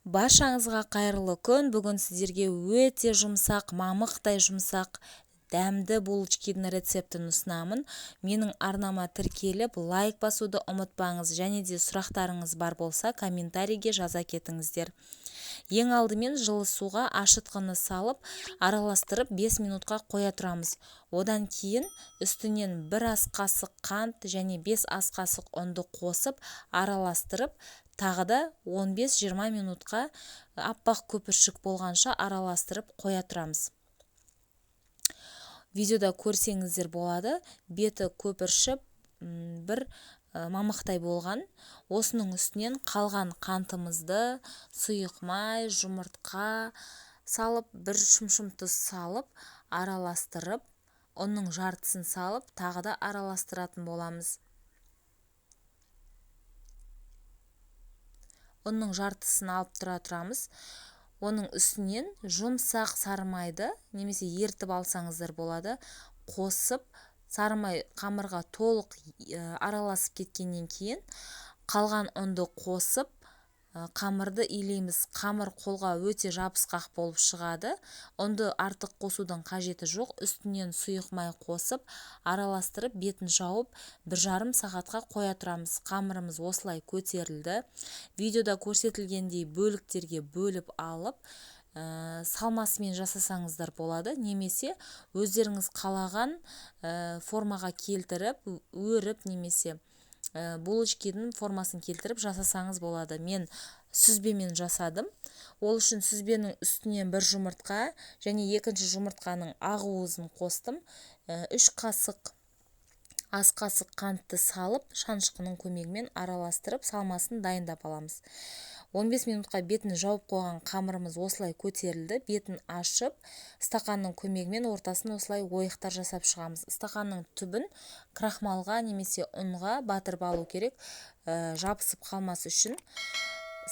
Баршаңызға қайырлы күн. Бүгін сіздерге өте жұмсақ, мамықтай жұмсақ, дәмді булочкидің рецептін ұсынамын. Менің арнама тіркеліп, лайк басуды ұмытпаңыз, және де сұрақтарыңыз бар болса, комментарийге жаза кетіңіздер. Ең алдымен жылы суға ашытқыны салып, араластырып 5 минутқа қоя тұрамыз. Одан кейін үстінен 1 ас қасық қант және 5 ас қасық ұнды қосып, араластырып, тағы да 15-20 минутқа аппақ көпіршік болғанша араластырып қоя тұрамыз. Видеода көрсеңіздер болады, беті көпіршіп, бір мамықтай болған. Осының үстінен қалған қантымызды сұйық май, жұмыртқа салып, бір шым тұз салып, араластырып, оның жартысын салып, тағы да араластыратын боламыз. Оның жартысын алып тұрамыз. Оның үстінен жұмсақ сары майды, немесе ертіп алсаңыздар болады, қосып, сары май қамырға толық араласып кеткеннен кейін қалған ұнды қосып, қамырды илейміз. Қамыр қолға өте жабысқақ болып шығады. Ұнды артық қосудың қажеті жоқ. Үстінен сұйық май қосып, араластырып, бетін жауып, 1,5 сағатқа қоя тұрамыз. Қамырымыз осылай көтерілді. Видеода көрсетілгендей бөліктерге бөліп алып, салмасымен жасасаңыздар болады, немесе өздеріңіз қалаған формаға келтіріп, өріп, немесе булочкидің формасын келтіріп жасасаңыз болады. Мен сүзбемен жасадым. Ол үшін сүзбенің үстінен 1 жұмыртқа және екінші жұмыртқаның ақ уызын қостым. 3 қасық ас қасық қантты салып, шанышқының көмегімен араластырып, салмасын дайындап аламыз. 15 минутқа бетін жауып қойған қамырымыз осылай көтерілді. Бетін ашып, стақанның көмегімен ортасын осылай ойықтар жасап шығамыз. Стақанның түбін крахмалға немесе ұнға батырып алу керек, жабысып қалмас үшін.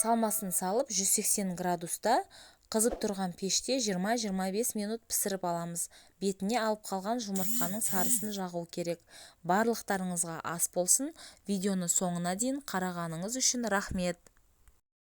Салмасын салып, 180 градуста қызып тұрған пеште 20-25 минут пісіріп аламыз. Бетіне алып қалған жұмыртқаның сарысын жағу керек. Барлықтарыңызға ас болсын. Видеоны соңына дейін қарағаныңыз үшін рахмет.